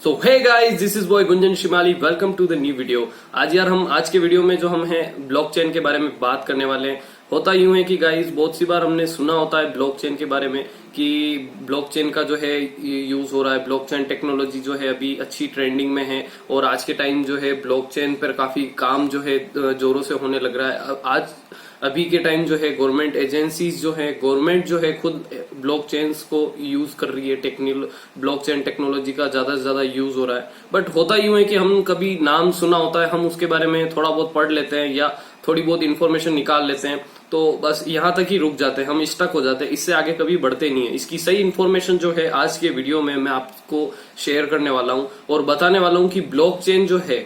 So hey guys, this is boy Gunjan Shimali. Welcome to the new video. आज के video में जो हम हैं ब्लॉकचेन के बारे में बात करने वाले हैं। होता यूं है कि गाइस बहुत सी बार हमने सुना होता है ब्लॉकचेन के बारे में कि ब्लॉकचेन का जो है यूज हो रहा है। ब्लॉकचेन टेक्नोलॉजी जो है अभी अच्छी ट्रेंडिंग में है और आज के टाइम जो है ब्लॉकचेन पर काफी काम जो है जोरों से होने लग रहा है। अभी के टाइम जो है गवर्नमेंट एजेंसीज जो है, गवर्नमेंट जो है खुद ब्लॉकचेन्स को यूज कर रही है। ब्लॉकचेन टेक्नोलॉजी का ज्यादा से ज्यादा यूज हो रहा है। बट होता यूं है कि हम कभी नाम सुना होता है, हम उसके बारे में थोड़ा बहुत पढ़ लेते हैं या थोड़ी बहुत इन्फॉर्मेशन निकाल लेते हैं, तो बस यहाँ तक ही रुक जाते हैं, हम स्टक हो जाते हैं, इससे आगे कभी बढ़ते नहीं है। इसकी सही इन्फॉर्मेशन जो है आज के वीडियो में मैं आपको शेयर करने वाला हूँ और बताने वाला हूँ कि ब्लॉकचेन जो है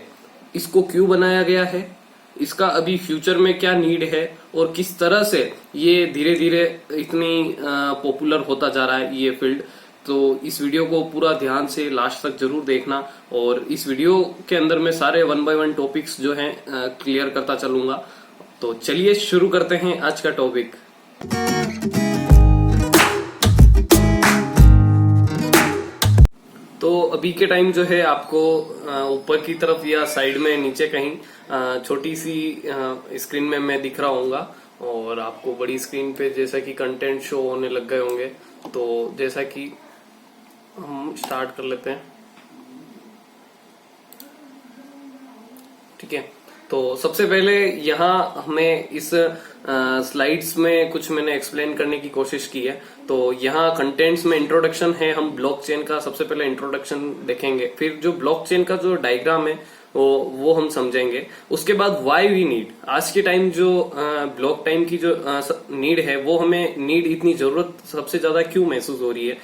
इसको क्यों बनाया गया है, इसका अभी फ्यूचर में क्या नीड है और किस तरह से ये धीरे धीरे इतनी पॉपुलर होता जा रहा है ये फील्ड। तो इस वीडियो को पूरा ध्यान से लास्ट तक जरूर देखना और इस वीडियो के अंदर मैं सारे 1 बाय 1 टॉपिक्स जो हैं क्लियर करता चलूंगा। तो चलिए शुरू करते हैं आज का टॉपिक। तो अभी के टाइम जो है आपको ऊपर की तरफ या साइड में नीचे कहीं छोटी सी स्क्रीन में मैं दिख रहा हूँगा और आपको बड़ी स्क्रीन पे जैसा कि कंटेंट शो होने लग गए होंगे। तो जैसा कि हम स्टार्ट कर लेते हैं, ठीक है। तो सबसे पहले यहाँ हमें इस स्लाइड्स में कुछ मैंने एक्सप्लेन करने की कोशिश की है। तो यहाँ कंटेंट्स में इंट्रोडक्शन है, हम ब्लॉकचेन का सबसे पहले इंट्रोडक्शन देखेंगे, फिर जो ब्लॉकचेन का जो डायग्राम है वो हम समझेंगे। उसके बाद व्हाई वी नीड, आज के टाइम जो ब्लॉक टाइम की जो नीड है वो हमें नीड इतनी जरूरत सबसे ज्यादा क्यों महसूस हो रही है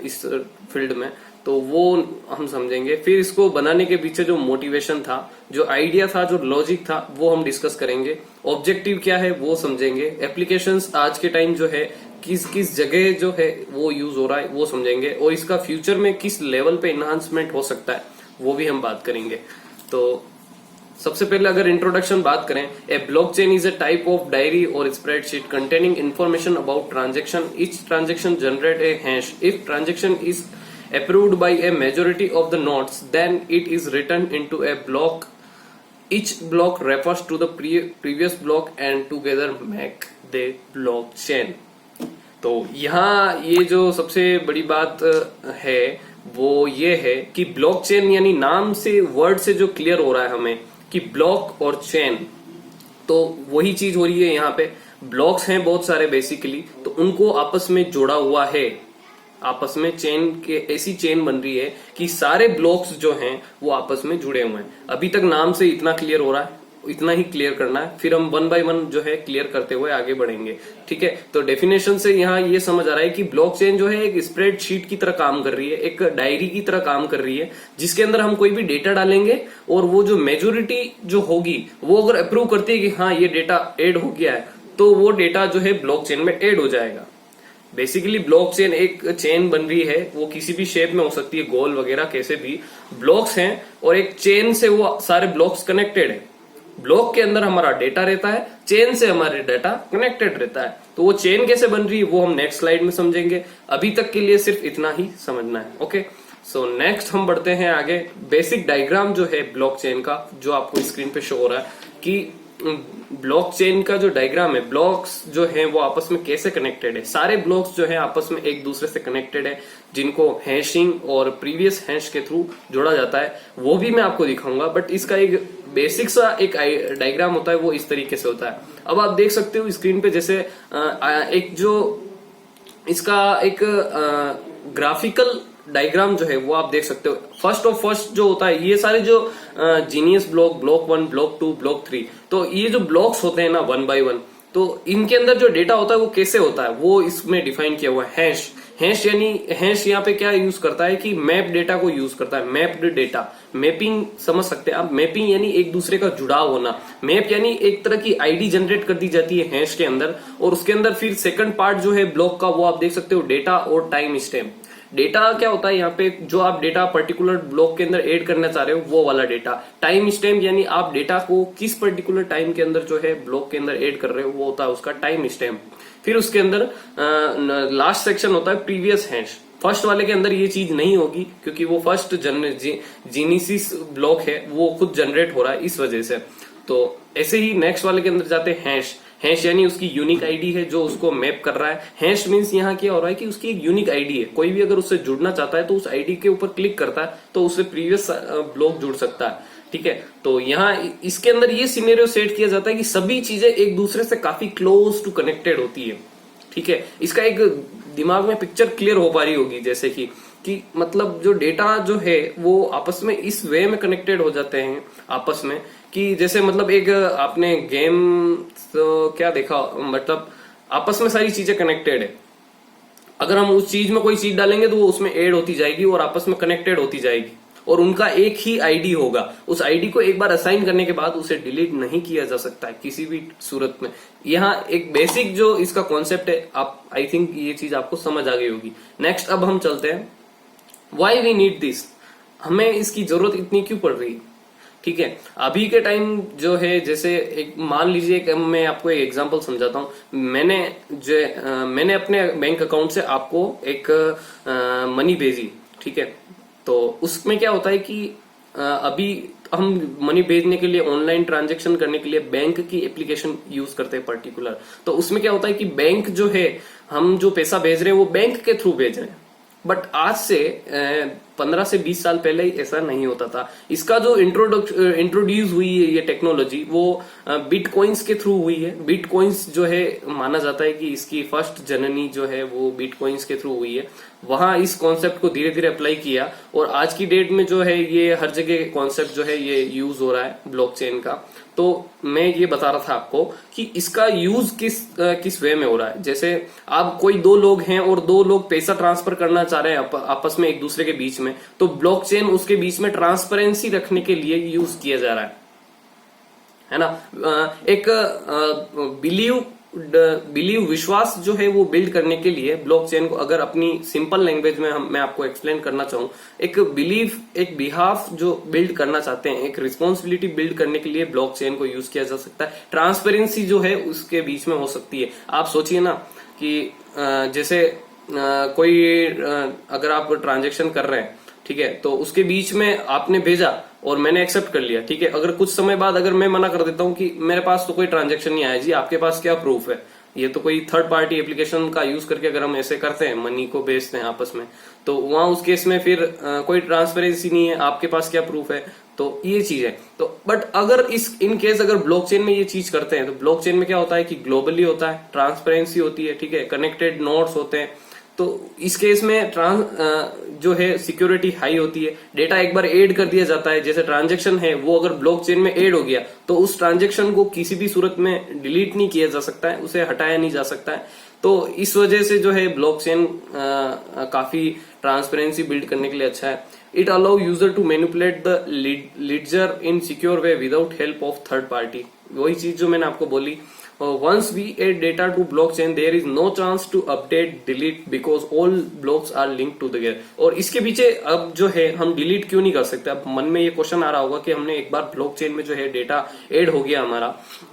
इस फील्ड में, तो वो हम समझेंगे। फिर इसको बनाने के पीछे जो मोटिवेशन था, जो आइडिया था, जो लॉजिक था, वो हम डिस्कस करेंगे। ऑब्जेक्टिव क्या है वो समझेंगे। एप्लीकेशंस आज के टाइम जो है किस किस जगह जो है वो यूज हो रहा है वो समझेंगे और इसका फ्यूचर में किस लेवल पे इन्हांसमेंट हो सकता है वो भी हम बात करेंगे। तो सबसे पहले अगर इंट्रोडक्शन बात करें, a blockchain is a type of diary और spreadsheet containing information about transaction. Each transaction generate a hash. If transaction is approved by a majority of the nodes, then it is written into a block. Each block refers to the previous block and together make the blockchain. तो यहाँ ये जो सबसे बड़ी बात है वो ये है कि ब्लॉकचेन यानी नाम से, वर्ड से जो क्लियर हो रहा है हमें कि ब्लॉक और चेन, तो वही चीज हो रही है यहाँ पे। ब्लॉक्स हैं बहुत सारे बेसिकली, तो उनको आपस में जोड़ा हुआ है। आपस में चेन के ऐसी चेन बन रही है कि सारे ब्लॉक्स जो हैं वो आपस में जुड़े हुए हैं। अभी तक नाम से इतना क्लियर हो रहा है, इतना ही क्लियर करना है, फिर हम 1 बाय 1 जो है क्लियर करते हुए आगे बढ़ेंगे, ठीक है। तो डेफिनेशन से यहाँ ये समझ आ रहा है कि ब्लॉकचेन जो है एक स्प्रेडशीट की तरह काम कर रही है, एक डायरी की तरह काम कर रही है, जिसके अंदर हम कोई भी डेटा डालेंगे और वो जो मेजोरिटी जो होगी वो अगर अप्रूव करती है कि हाँ ये डेटा एड हो गया है, तो वो डेटा जो है ब्लॉकचेन में एड हो जाएगा। बेसिकली ब्लॉकचेन एक चेन बन रही है, वो किसी भी शेप में हो सकती है, गोल वगैरह, कैसे भी ब्लॉक्स हैं और एक चेन से वो सारे ब्लॉक्स कनेक्टेड है। ब्लॉक के अंदर हमारा डेटा रहता है, चेन से हमारे डेटा कनेक्टेड रहता है। तो वो चेन कैसे बन रही है वो हम नेक्स्ट स्लाइड में समझेंगे। अभी तक के लिए सिर्फ इतना ही समझना है, ओके। सो नेक्स्ट हम बढ़ते हैं आगे। बेसिक डायग्राम जो है ब्लॉकचेन का, जो आपको स्क्रीन पे शो हो रहा है कि ब्लॉकचेन का जो डायग्राम है, ब्लॉक्स जो हैं वो आपस में कैसे कनेक्टेड है। सारे ब्लॉक्स जो हैं आपस में एक दूसरे से कनेक्टेड है, जिनको हैशिंग और प्रीवियस हैश के थ्रू जोड़ा जाता है, वो भी मैं आपको दिखाऊंगा। बट इसका एक बेसिक सा एक डायग्राम होता है, वो इस तरीके से होता है। अब आप देख सकते हो स्क्रीन पे, जैसे एक जो इसका एक ग्राफिकल डायग्राम जो है वो आप देख सकते हो। फर्स्ट जो होता है, ये सारे जो genius block, block 1, block 2, block 3, तो ये जो ब्लॉक्स होते हैं ना 1 बाय 1, तो इनके अंदर जो डेटा होता है वो कैसे होता है वो इसमें डिफाइन किया हुआ है। हैश यानी हैश यहाँ पे क्या यूज करता है कि मैप डेटा को यूज करता है। मैप्ड डेटा, मैपिंग समझ सकते हैं आप। मैपिंग यानी एक दूसरे का जुड़ाव होना। मैप यानी एक तरह की आईडी जनरेट कर दी जाती है हैश के अंदर, और उसके अंदर फिर सेकंड पार्ट जो है ब्लॉक का, वो आप देख सकते हो डेटा और टाइम स्टैम्प। डेटा क्या होता है यहाँ पे, जो आप डेटा पर्टिकुलर ब्लॉक के अंदर ऐड करना चाह रहे हो वो वाला डेटा। टाइम स्टैम्प यानी आप डेटा को किस पर्टिकुलर टाइम के अंदर जो है ब्लॉक के अंदर ऐड कर रहे हो, वो होता है उसका टाइम स्टैम्प। फिर उसके अंदर लास्ट सेक्शन होता है प्रीवियस हैश। फर्स्ट वाले के अंदर ये चीज नहीं होगी, क्योंकि वो फर्स्ट जीनीसिस ब्लॉक है, वो खुद जनरेट हो रहा है इस वजह से। तो ऐसे ही नेक्स्ट वाले के अंदर जाते हैं हैश। हैश यानी उसकी यूनिक आईडी है जो उसको मैप कर रहा है। हैश मीन्स यहाँ क्या हो रहा है कि उसकी एक यूनिक आईडी है, कोई भी अगर उससे जुड़ना चाहता है तो उस आईडी के ऊपर क्लिक करता है तो उससे प्रीवियस ब्लॉक जुड़ सकता है, ठीक है। तो यहाँ इसके अंदर ये सिनेरियो सेट किया जाता है कि सभी चीजें एक दूसरे से काफी क्लोज टू कनेक्टेड होती है, ठीक है। इसका एक दिमाग में पिक्चर क्लियर हो पा रही होगी, जैसे कि मतलब जो डेटा जो है वो आपस में इस वे में कनेक्टेड हो जाते हैं आपस में, कि जैसे मतलब एक आपने गेम तो क्या देखा, मतलब आपस में सारी चीजें कनेक्टेड है। अगर हम उस चीज में कोई चीज डालेंगे तो वो उसमें ऐड होती जाएगी और आपस में कनेक्टेड होती जाएगी, और उनका एक ही आईडी होगा। उस आईडी को एक बार असाइन करने के बाद उसे डिलीट नहीं किया जा सकता है किसी भी सूरत में। यहाँ एक बेसिक जो इसका कॉन्सेप्ट है, आप आई थिंक ये चीज आपको समझ आ गई होगी। नेक्स्ट अब हम चलते हैं, वाई वी नीड दिस, हमें इसकी जरूरत इतनी क्यों पड़ रही है, ठीक है। अभी के टाइम जो है, जैसे एक मान लीजिए कि मैं आपको एक एग्जांपल समझाता हूं। मैंने अपने बैंक अकाउंट से आपको एक मनी भेजी, ठीक है। तो उसमें क्या होता है कि अभी हम मनी भेजने के लिए, ऑनलाइन ट्रांजैक्शन करने के लिए बैंक की एप्लीकेशन यूज करते हैं पर्टिकुलर। तो उसमें क्या होता है कि बैंक जो है, हम जो पैसा भेज रहे हैं वो बैंक के थ्रू भेज रहे हैं। बट आज से 15 से 20 साल पहले ही ऐसा नहीं होता था। इसका जो इंट्रोड्यूस हुई है ये टेक्नोलॉजी, वो बिटकॉइंस के थ्रू हुई है। बिटकॉइंस जो है, माना जाता है कि इसकी फर्स्ट जननी जो है वो बिटकॉइंस के थ्रू हुई है। वहां इस कॉन्सेप्ट को धीरे धीरे अप्लाई किया, और आज की डेट में जो है ये हर जगह कॉन्सेप्ट जो है ये यूज हो रहा है ब्लॉकचेन का। तो मैं ये बता रहा था आपको कि इसका यूज किस वे में हो रहा है। जैसे आप कोई दो लोग हैं और दो लोग पैसा ट्रांसफर करना चाह रहे हैं आपस में एक दूसरे के बीच में, तो ब्लॉकचेन उसके बीच में ट्रांसपेरेंसी रखने के लिए यूज किया जा रहा है ना। एक बिलीव विश्वास जो है वो बिल्ड करने के लिए ब्लॉकचेन को, अगर अपनी सिंपल लैंग्वेज में मैं आपको एक्सप्लेन करना चाहूं, एक बिलीफ, एक बिहाफ जो बिल्ड करना चाहते हैं, एक रिस्पॉन्सिबिलिटी बिल्ड करने के लिए ब्लॉकचेन को यूज किया जा सकता है। ट्रांसपेरेंसी जो है उसके बीच में हो सकती है। आप सोचिए ना कि जैसे कोई अगर आप ट्रांजेक्शन कर रहे हैं, ठीक है, तो उसके बीच में आपने भेजा और मैंने एक्सेप्ट कर लिया, ठीक है। अगर कुछ समय बाद अगर मैं मना कर देता हूं कि मेरे पास तो कोई ट्रांजैक्शन नहीं आया जी, आपके पास क्या प्रूफ है, ये तो कोई थर्ड पार्टी एप्लीकेशन का यूज करके अगर हम ऐसे करते हैं, मनी को भेजते हैं आपस में, तो वहां उस केस में फिर कोई ट्रांसपेरेंसी नहीं है, आपके पास क्या प्रूफ है। तो ये चीज है। तो बट अगर इन केस अगर ब्लॉकचेन में ये चीज करते हैं, तो ब्लॉकचेन में क्या होता है कि ग्लोबली होता है, ट्रांसपेरेंसी होती है, ठीक है, कनेक्टेड नोड्स होते हैं। तो इस केस में जो है सिक्योरिटी हाई होती है। डेटा एक बार ऐड कर दिया जाता है, जैसे ट्रांजैक्शन है वो अगर ब्लॉकचेन में ऐड हो गया तो उस ट्रांजैक्शन को किसी भी सूरत में डिलीट नहीं किया जा सकता है, उसे हटाया नहीं जा सकता है। तो इस वजह से जो है ब्लॉकचेन काफी ट्रांसपेरेंसी बिल्ड करने के लिए अच्छा है। It allow user to manipulate the ledger in secure way without help of third party. वही चीज जो मैंने आपको बोली, once we add data to blockchain there is no chance to update delete because all blocks are linked together। और इसके पीछे अब जो है हम डिलीट क्यों नहीं कर सकते। अब मन में ये क्वेश्चन आ रहा होगा कि हमने एक बार ब्लॉकचेन में जो है डेटा ऐड हो गया हमारा,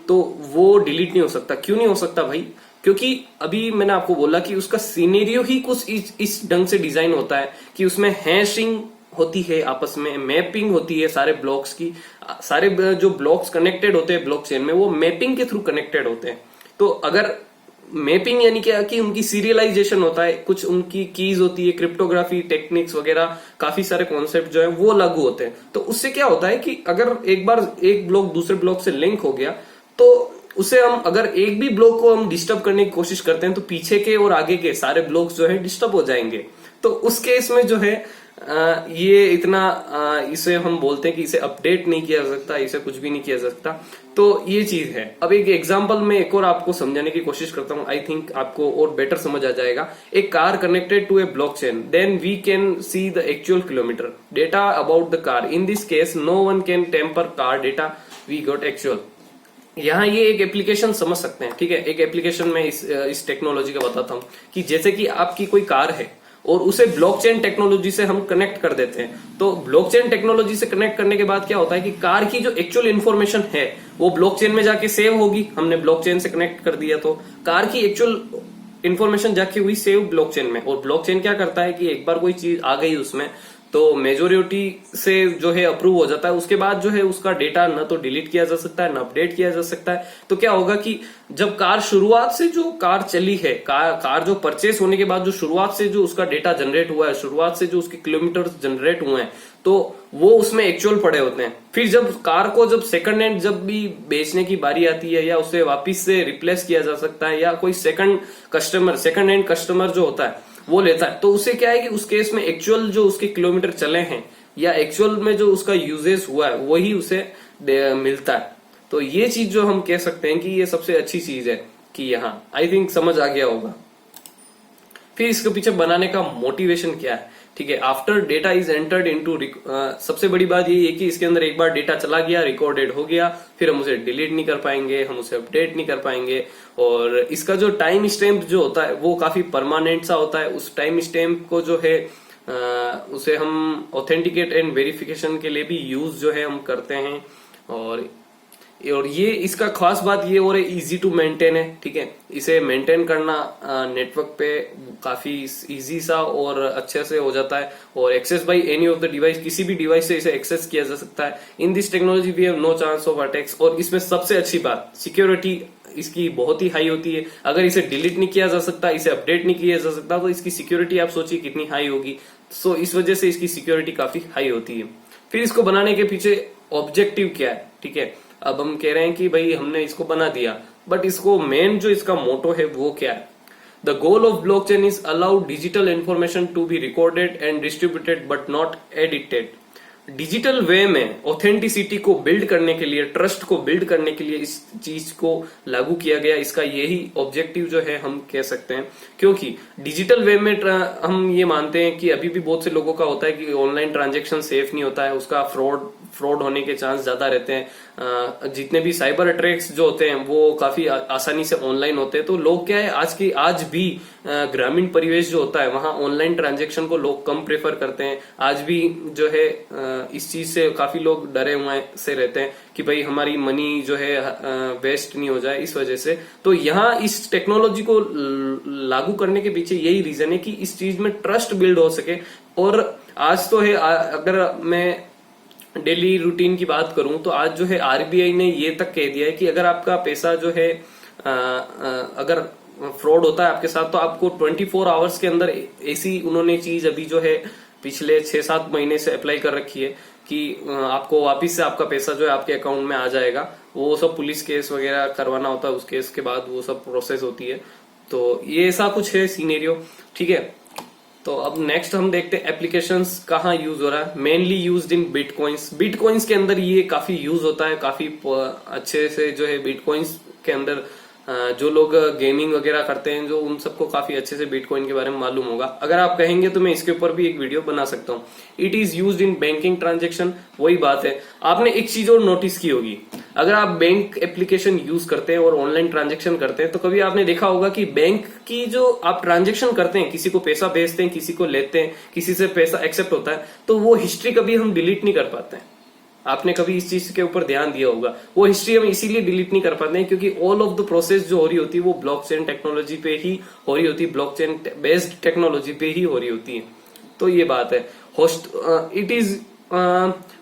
तो वो डिलीट नहीं हो सकता। क्यों नहीं हो सकता भाई? क्योंकि अभी मैंने आपको बोला कि उसका सिनेरियो ही कुछ इस ढंग से डिजाइन होता है कि उसमें हैशिंग होती है, आपस में मैपिंग होती है सारे ब्लॉक्स की। सारे जो ब्लॉक्स कनेक्टेड होते हैं ब्लॉकचेन में वो मैपिंग के थ्रू कनेक्टेड होते हैं। तो अगर मैपिंग यानी क्या कि उनकी सीरियलाइजेशन होता है, कुछ उनकी कीज होती है, क्रिप्टोग्राफी टेक्निक्स वगैरह, काफी सारे कॉन्सेप्ट जो है वो लागू होते हैं। तो उससे क्या होता है कि अगर एक बार एक ब्लॉक दूसरे ब्लॉक से लिंक हो गया तो उसे हम अगर एक भी ब्लॉक को हम डिस्टर्ब करने की कोशिश करते हैं तो पीछे के और आगे के सारे ब्लॉक्स जो है डिस्टर्ब हो जाएंगे। तो उस केस में जो है ये इतना इसे हम बोलते हैं कि इसे अपडेट नहीं किया जा सकता, इसे कुछ भी नहीं किया जा सकता। तो ये चीज है। अब एक एग्जांपल में एक और आपको समझाने की कोशिश करता हूं, आई थिंक आपको और बेटर समझ आ जाएगा। एक car connected to a blockchain, then we can see the actual kilometer data about the car. In this case no one can tamper car data, we got actual. यहाँ ये एक application समझ सकते हैं, ठीक है। एक एप्लीकेशन में इस टेक्नोलॉजी का बताता हूँ कि जैसे कि आपकी कोई कार है और उसे ब्लॉकचेन टेक्नोलॉजी से हम कनेक्ट कर देते हैं। तो ब्लॉकचेन टेक्नोलॉजी से कनेक्ट करने के बाद क्या होता है कि कार की जो एक्चुअल इन्फॉर्मेशन है वो ब्लॉकचेन में जाके सेव होगी। हमने ब्लॉकचेन से कनेक्ट कर दिया तो कार की एक्चुअल इंफॉर्मेशन जाके हुई सेव ब्लॉकचेन में। और ब्लॉकचेन क्या करता है कि एक बार कोई चीज आ गई उसमें तो मेजोरिटी से जो है अप्रूव हो जाता है, उसके बाद जो है उसका डेटा न तो डिलीट किया जा सकता है न अपडेट किया जा सकता है। तो क्या होगा कि जब कार शुरुआत से जो कार चली है, कार जो परचेस होने के बाद जो शुरुआत से जो उसका डेटा जनरेट हुआ है, शुरुआत से जो उसके किलोमीटर जनरेट हुए हैं, तो वो उसमें एक्चुअल पड़े होते हैं। फिर जब कार को जब सेकंड हैंड जब भी बेचने की बारी आती है या उसे वापिस से रिप्लेस किया जा सकता है, या कोई सेकंड हैंड कस्टमर जो होता है वो लेता है, तो उसे क्या है कि उस केस में एक्चुअल जो उसके किलोमीटर चले हैं या एक्चुअल में जो उसका यूजेस हुआ है वही उसे मिलता है। तो ये चीज जो हम कह सकते हैं कि ये सबसे अच्छी चीज है कि यहाँ आई थिंक समझ आ गया होगा। फिर इसके पीछे बनाने का मोटिवेशन क्या है, ठीक है। After data is entered into, सबसे बड़ी बात ये है कि इसके अंदर एक बार डेटा चला गया, रिकॉर्डेड हो गया, फिर हम उसे डिलीट नहीं कर पाएंगे, हम उसे अपडेट नहीं कर पाएंगे। और इसका जो टाइम स्टैम्प जो होता है वो काफी परमानेंट सा होता है। उस टाइम स्टैम्प को जो है उसे हम ऑथेंटिकेट एंड वेरिफिकेशन के लिए भी यूज जो है हम करते हैं। और ये इसका खास बात ये और इजी टू मेंटेन है, ठीक है। इसे मेंटेन करना नेटवर्क पे काफी इजी सा और अच्छे से हो जाता है। और access by any of the device, किसी भी डिवाइस से इसे एक्सेस किया जा सकता है। In this technology we have no chance of attacks. और इसमें सबसे अच्छी बात, सिक्योरिटी इसकी बहुत ही हाई होती है। अगर इसे डिलीट नहीं किया जा सकता, इसे अपडेट नहीं किया जा सकता, तो इसकी सिक्योरिटी आप सोचिए कितनी हाई होगी। सो इस वजह से इसकी सिक्योरिटी काफी हाई होती है। फिर इसको बनाने के पीछे ऑब्जेक्टिव क्या है, ठीक है। अब हम कह रहे हैं कि भाई हमने इसको बना दिया, बट इसको मेन जो इसका मोटो है वो क्या है। The goal of blockchain is allow digital information to be recorded and distributed but not edited. Digital way में ऑथेंटिसिटी को बिल्ड करने के लिए, ट्रस्ट को बिल्ड करने के लिए इस चीज को लागू किया गया। इसका यही ऑब्जेक्टिव जो है हम कह सकते हैं। क्योंकि डिजिटल वे में हम ये मानते हैं कि अभी भी बहुत से लोगों का होता है कि ऑनलाइन ट्रांजैक्शन सेफ नहीं होता है, उसका फ्रॉड होने के चांस ज्यादा रहते हैं। जितने भी साइबर अटैक्स जो होते हैं वो काफी आसानी से ऑनलाइन होते हैं। तो लोग क्या है, आज भी ग्रामीण परिवेश जो होता है वहां ऑनलाइन ट्रांजैक्शन को लोग कम प्रेफर करते हैं। आज भी जो है इस चीज से काफी लोग डरे हुए से रहते हैं कि भाई हमारी मनी जो है वेस्ट नहीं हो जाए इस वजह से। तो यहाँ इस टेक्नोलॉजी को लागू करने के पीछे यही रीजन है कि इस चीज में ट्रस्ट बिल्ड हो सके। और आज तो है, अगर मैं डेली रूटीन की बात करूं तो आज जो है आरबीआई ने ये तक कह दिया है कि अगर आपका पैसा जो है अगर फ्रॉड होता है आपके साथ, तो आपको 24 आवर्स के अंदर ऐसी उन्होंने चीज अभी जो है पिछले 6-7 महीने से अप्लाई कर रखी है कि आपको वापिस से आपका पैसा जो है आपके अकाउंट में आ जाएगा। वो सब पुलिस केस वगैरह करवाना होता है, उस केस के बाद वो सब प्रोसेस होती है। तो ये ऐसा कुछ है सीनेरियो, ठीक है। तो अब नेक्स्ट हम देखते हैं एप्लीकेशंस कहाँ यूज हो रहा है। Mainly used in bitcoins. Bitcoins के अंदर ये काफी यूज होता है, काफी अच्छे से जो है बिटकॉइंस के अंदर जो लोग गेमिंग वगैरह करते हैं जो उन सबको काफी अच्छे से बिटकॉइन के बारे में मालूम होगा। अगर आप कहेंगे तो मैं इसके ऊपर भी एक वीडियो बना सकता हूँ। It is used in banking transaction. वही बात है, आपने एक चीज और नोटिस की होगी, अगर आप बैंक एप्लीकेशन यूज करते हैं और ऑनलाइन ट्रांजेक्शन करते हैं तो कभी आपने देखा होगा कि बैंक की जो आप ट्रांजेक्शन करते हैं, किसी को पैसा भेजते हैं, किसी को लेते हैं, किसी से पैसा एक्सेप्ट होता है, तो वो हिस्ट्री कभी हम डिलीट नहीं कर पाते हैं। आपने कभी इस चीज के ऊपर ध्यान दिया होगा। वो हिस्ट्री हम इसीलिए डिलीट नहीं कर पाते हैं क्योंकि ऑल ऑफ द प्रोसेस जो हो रही होती है वो ब्लॉकचेन टेक्नोलॉजी पे ही हो रही होती है, ब्लॉकचेन बेस्ड टेक्नोलॉजी पे ही हो रही होती है। तो ये बात है। It is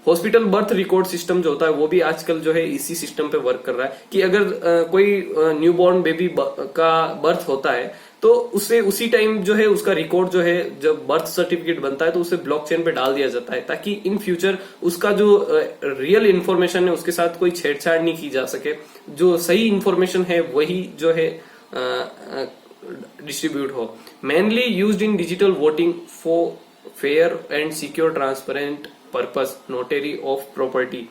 hospital birth record system जो होता है वो भी आजकल जो है इसी सिस्टम पे वर्क कर रहा है कि अगर कोई न्यूबॉर्न बेबी का बर्थ होता है तो उसे उसी टाइम जो है उसका रिकॉर्ड जो है जब बर्थ सर्टिफिकेट बनता है तो उसे ब्लॉकचेन पे डाल दिया जाता है ताकि इन फ्यूचर उसका जो रियल इंफॉर्मेशन है उसके साथ कोई छेड़छाड़ नहीं की जा सके। जो सही इंफॉर्मेशन है वही जो है डिस्ट्रीब्यूट हो। Mainly used in digital voting for fair and secure transparent purpose notary of property.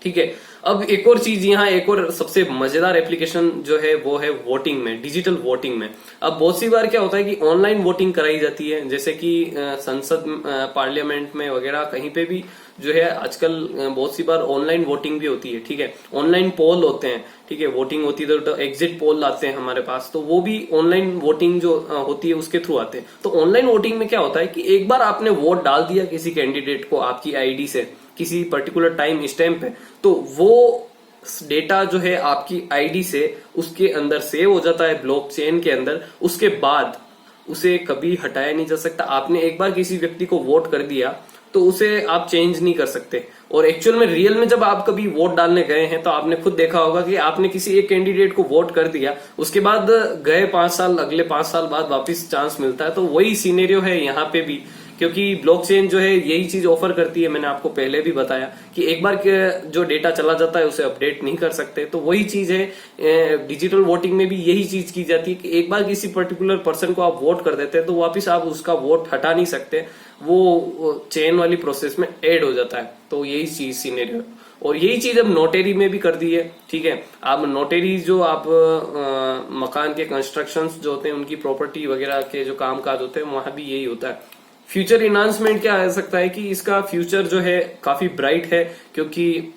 ठीक है, अब एक और चीज यहाँ, एक और सबसे मजेदार एप्लीकेशन जो है वो है वोटिंग में, डिजिटल वोटिंग में। अब बहुत सी बार क्या होता है कि ऑनलाइन वोटिंग कराई जाती है, जैसे कि संसद पार्लियामेंट में वगैरह कहीं पे भी जो है आजकल बहुत सी बार ऑनलाइन वोटिंग भी होती है। ठीक है, ऑनलाइन पोल होते हैं, ठीक है, वोटिंग होती है तो एग्जिट पोल आते हैं हमारे पास, तो वो भी ऑनलाइन वोटिंग जो होती है उसके थ्रू आते हैं। तो ऑनलाइन वोटिंग में क्या होता है कि एक बार आपने वोट डाल दिया किसी कैंडिडेट को आपकी आईडी से किसी पर्टिकुलर टाइम स्टैम्प पे, तो वो डेटा जो है आपकी आईडी से उसके अंदर सेव हो जाता है ब्लॉकचेन के अंदर। उसके बाद उसे कभी हटाया नहीं जा सकता। आपने एक बार किसी व्यक्ति को वोट कर दिया तो उसे आप चेंज नहीं कर सकते। और एक्चुअल में रियल में जब आप कभी वोट डालने गए हैं तो आपने खुद देखा होगा कि आपने किसी एक कैंडिडेट को वोट कर दिया, उसके बाद गए 5 साल, अगले 5 साल बाद वापस चांस मिलता है। तो वही सिनेरियो है यहाँ पे भी, क्योंकि ब्लॉकचेन जो है यही चीज ऑफर करती है। मैंने आपको पहले भी बताया कि एक बार के जो डेटा चला जाता है उसे अपडेट नहीं कर सकते। तो वही चीज है डिजिटल वोटिंग में भी, यही चीज की जाती है कि एक बार किसी पर्टिकुलर पर्सन को आप वोट कर देते हैं तो वापस आप उसका वोट हटा नहीं सकते, वो चेन वाली प्रोसेस में ऐड हो जाता है। तो यही चीज सिनेरियो, और यही चीज अब नोटेरी में भी कर दी है। ठीक है, आप नोटेरी जो आप मकान के कंस्ट्रक्शंस जो होते हैं उनकी प्रॉपर्टी वगैरह के जो काम काज होते हैं वहां भी यही होता है। फ्यूचर इन्हांसमेंट क्या आ सकता है कि इसका फ्यूचर जो है काफी ब्राइट है, क्योंकि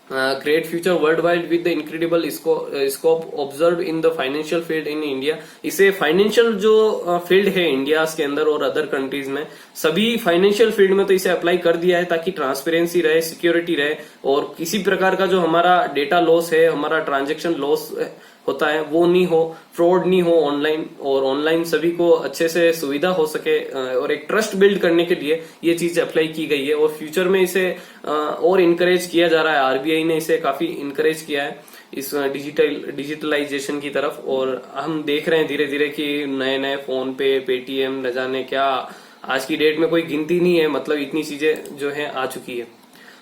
great future world wide with the incredible scope observe in the financial field in India. इसे फाइनेंशियल जो फील्ड है इंडिया के अंदर और अदर कंट्रीज में, सभी फाइनेंशियल फील्ड में तो इसे अप्लाई कर दिया है ताकि ट्रांसपेरेंसी रहे, सिक्योरिटी रहे, और किसी प्रकार का जो हमारा डेटा लॉस है, हमारा ट्रांजेक्शन लॉस होता है वो नहीं हो, फ्रॉड नहीं हो ऑनलाइन, और ऑनलाइन सभी को अच्छे से सुविधा हो सके, और एक ट्रस्ट बिल्ड करने के लिए ये चीज अप्लाई की गई है। और फ्यूचर में इसे और इनकरेज किया जा रहा है। आरबीआई ने इसे काफी इनकरेज किया है इस डिजिटलाइजेशन की तरफ, और हम देख रहे हैं धीरे धीरे कि नए नए फोन पे, पेटीएम, न जाने क्या, आज की डेट में कोई गिनती नहीं है, मतलब इतनी चीजें जो है आ चुकी है।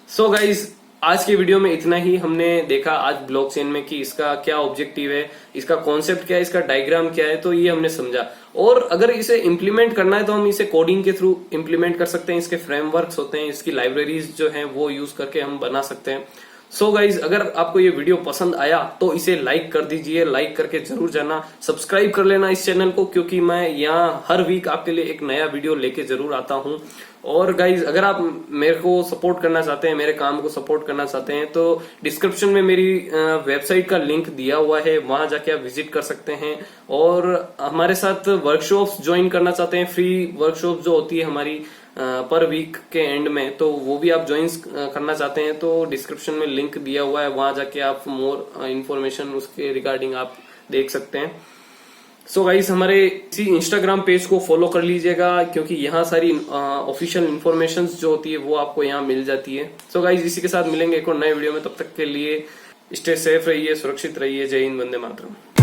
सो गाइज, आज के वीडियो में इतना ही। हमने देखा आज ब्लॉकचेन में कि इसका क्या ऑब्जेक्टिव है, इसका कॉन्सेप्ट क्या है, इसका डायग्राम क्या है, तो ये हमने समझा। और अगर इसे इम्प्लीमेंट करना है तो हम इसे कोडिंग के थ्रू इम्प्लीमेंट कर सकते हैं। इसके फ्रेमवर्क्स होते हैं, इसकी लाइब्रेरीज जो हैं वो यूज करके हम बना सकते हैं। सो गाइज, अगर आपको ये वीडियो पसंद आया तो इसे लाइक कर दीजिए, लाइक करके जरूर जाना, सब्सक्राइब कर लेना इस चैनल को, क्योंकि मैं यहाँ हर वीक आपके लिए एक नया वीडियो लेके जरूर आता हूँ। और गाइज, अगर आप मेरे को सपोर्ट करना चाहते हैं, मेरे काम को सपोर्ट करना चाहते हैं, तो डिस्क्रिप्शन में मेरी वेबसाइट का लिंक दिया हुआ है, वहां जाके आप विजिट कर सकते हैं। और हमारे साथ वर्कशॉप्स ज्वाइन करना चाहते हैं, फ्री वर्कशॉप जो होती है हमारी पर वीक के एंड में, तो वो भी आप ज्वाइन करना चाहते हैं तो डिस्क्रिप्शन में लिंक दिया हुआ है, वहां जाके आप मोर इंफॉर्मेशन उसके रिगार्डिंग आप देख सकते हैं। सो गाइस, हमारे इसी इंस्टाग्राम पेज को फॉलो कर लीजिएगा, क्योंकि यहाँ सारी ऑफिशियल इन्फॉर्मेशन जो होती है वो आपको यहाँ मिल जाती है। सो गाइस, इसी के साथ मिलेंगे एक और नए वीडियो में। तब तक के लिए स्टे सेफ रहिए, सुरक्षित रहिए। जय हिंद, वंदे मातरम।